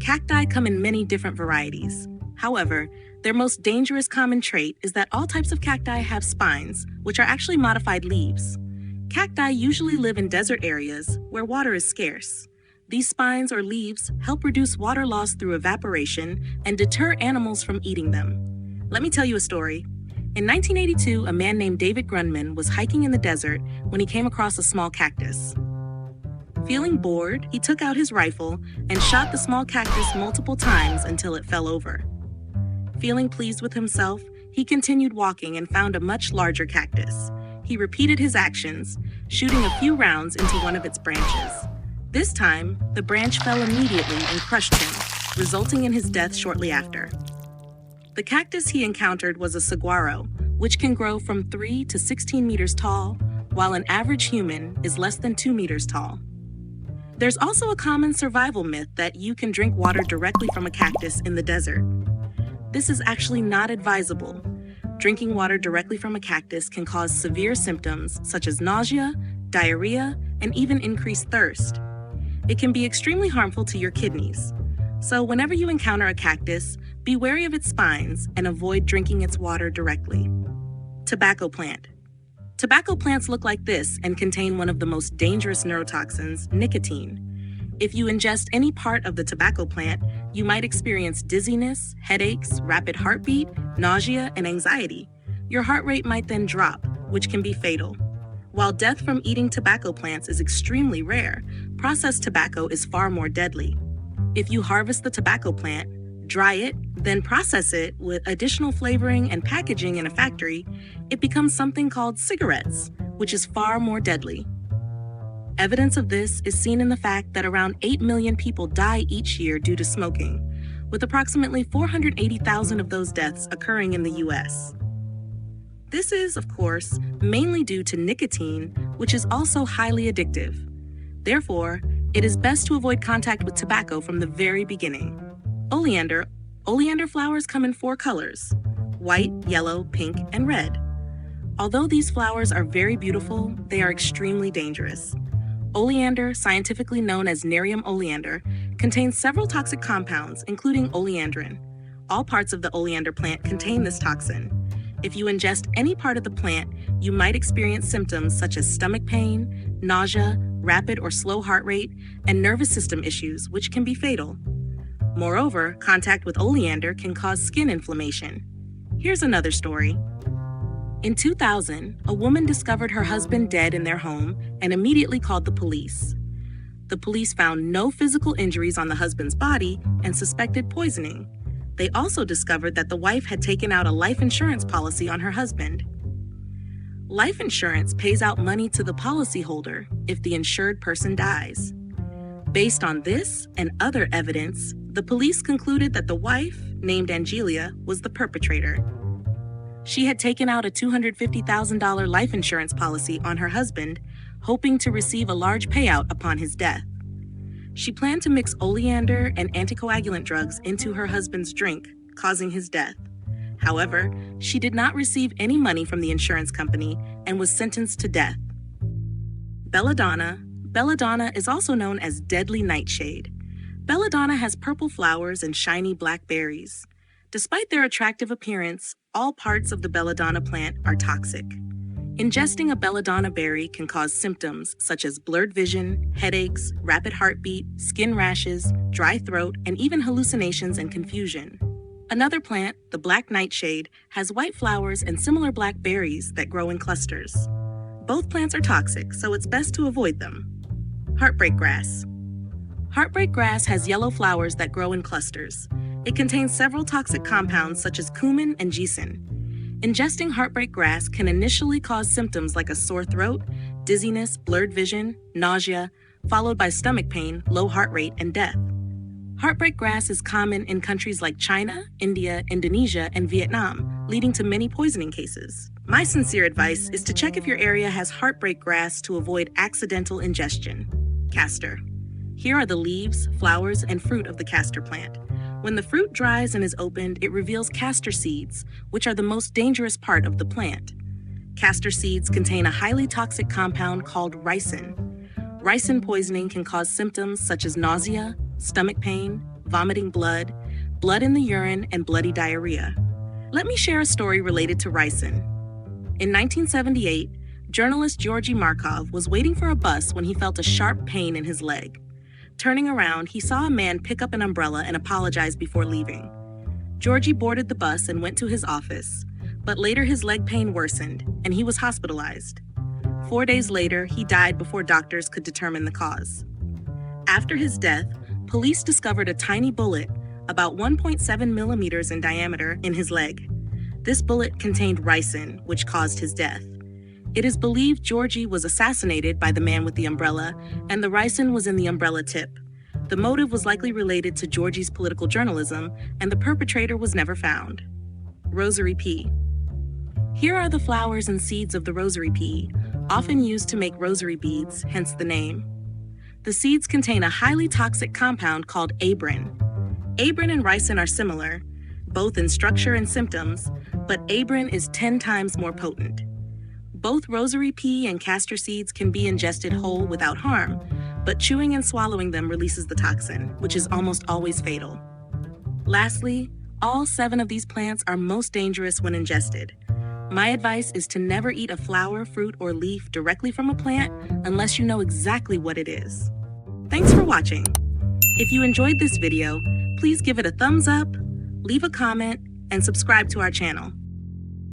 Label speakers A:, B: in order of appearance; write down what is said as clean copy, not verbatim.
A: Cacti come in many different varieties. However, their most dangerous common trait is that all types of cacti have spines, which are actually modified leaves. Cacti usually live in desert areas where water is scarce. These spines or leaves help reduce water loss through evaporation and deter animals from eating them. Let me tell you a story. In 1982, a man named David Grundman was hiking in the desert when he came across a small cactus. Feeling bored, he took out his rifle and shot the small cactus multiple times until it fell over. Feeling pleased with himself, he continued walking and found a much larger cactus. He repeated his actions, shooting a few rounds into one of its branches. This time, the branch fell immediately and crushed him, resulting in his death shortly after. The cactus he encountered was a saguaro, which can grow from 3 to 16 meters tall, while an average human is less than 2 meters tall. There's also a common survival myth that you can drink water directly from a cactus in the desert. This is actually not advisable. Drinking water directly from a cactus can cause severe symptoms such as nausea, diarrhea, and even increased thirst. It can be extremely harmful to your kidneys. So whenever you encounter a cactus, be wary of its spines and avoid drinking its water directly. Tobacco plant. Tobacco plants look like this and contain one of the most dangerous neurotoxins, nicotine. If you ingest any part of the tobacco plant, you might experience dizziness, headaches, rapid heartbeat, nausea, and anxiety. Your heart rate might then drop, which can be fatal. While death from eating tobacco plants is extremely rare, processed tobacco is far more deadly. If you harvest the tobacco plant, dry it, then process it with additional flavoring and packaging in a factory, it becomes something called cigarettes, which is far more deadly. Evidence of this is seen in the fact that around 8 million people die each year due to smoking, with approximately 480,000 of those deaths occurring in the US. This is, of course, mainly due to nicotine, which is also highly addictive. Therefore, it is best to avoid contact with tobacco from the very beginning. Oleander flowers come in 4 colors: white, yellow, pink, and red. Although these flowers are very beautiful, they are extremely dangerous. Oleander, scientifically known as Nerium oleander, contains several toxic compounds, including oleandrin. All parts of the oleander plant contain this toxin. If you ingest any part of the plant, you might experience symptoms such as stomach pain, nausea, rapid or slow heart rate, and nervous system issues, which can be fatal. Moreover, contact with oleander can cause skin inflammation. Here's another story. In 2000, a woman discovered her husband dead in their home and immediately called the police. The police found no physical injuries on the husband's body and suspected poisoning. They also discovered that the wife had taken out a life insurance policy on her husband. Life insurance pays out money to the policyholder if the insured person dies. Based on this and other evidence, the police concluded that the wife, named Angelia, was the perpetrator. She had taken out a $250,000 life insurance policy on her husband, hoping to receive a large payout upon his death. She planned to mix oleander and anticoagulant drugs into her husband's drink, causing his death. However, she did not receive any money from the insurance company and was sentenced to death. Belladonna. Belladonna is also known as deadly nightshade. Belladonna has purple flowers and shiny black berries. Despite their attractive appearance, all parts of the belladonna plant are toxic. Ingesting a belladonna berry can cause symptoms such as blurred vision, headaches, rapid heartbeat, skin rashes, dry throat, and even hallucinations and confusion. Another plant, the black nightshade, has white flowers and similar black berries that grow in clusters. Both plants are toxic, so it's best to avoid them. Heartbreak grass. Heartbreak grass has yellow flowers that grow in clusters. It contains several toxic compounds such as cumin and ginseng. Ingesting heartbreak grass can initially cause symptoms like a sore throat, dizziness, blurred vision, nausea, followed by stomach pain, low heart rate, and death. Heartbreak grass is common in countries like China, India, Indonesia, and Vietnam, leading to many poisoning cases. My sincere advice is to check if your area has heartbreak grass to avoid accidental ingestion. Castor. Here are the leaves, flowers, and fruit of the castor plant. When the fruit dries and is opened, it reveals castor seeds, which are the most dangerous part of the plant. Castor seeds contain a highly toxic compound called ricin. Ricin poisoning can cause symptoms such as nausea, stomach pain, vomiting blood, blood in the urine, and bloody diarrhea. Let me share a story related to ricin. In 1978, journalist Georgy Markov was waiting for a bus when he felt a sharp pain in his leg. Turning around, he saw a man pick up an umbrella and apologize before leaving. Georgy boarded the bus and went to his office, but later his leg pain worsened and he was hospitalized. 4 days later, he died before doctors could determine the cause. After his death, police discovered a tiny bullet, about 1.7 millimeters in diameter, in his leg. This bullet contained ricin, which caused his death. It is believed Georgy was assassinated by the man with the umbrella, and the ricin was in the umbrella tip. The motive was likely related to Georgy's political journalism, and the perpetrator was never found. Rosary pea. Here are the flowers and seeds of the rosary pea, often used to make rosary beads, hence the name. The seeds contain a highly toxic compound called abrin. Abrin and ricin are similar, both in structure and symptoms, but abrin is 10 times more potent. Both rosary pea and castor seeds can be ingested whole without harm, but chewing and swallowing them releases the toxin, which is almost always fatal. Lastly, all 7 of these plants are most dangerous when ingested. My advice is to never eat a flower, fruit, or leaf directly from a plant unless you know exactly what it is. Thanks for watching. If you enjoyed this video, please give it a thumbs up, leave a comment, and subscribe to our channel.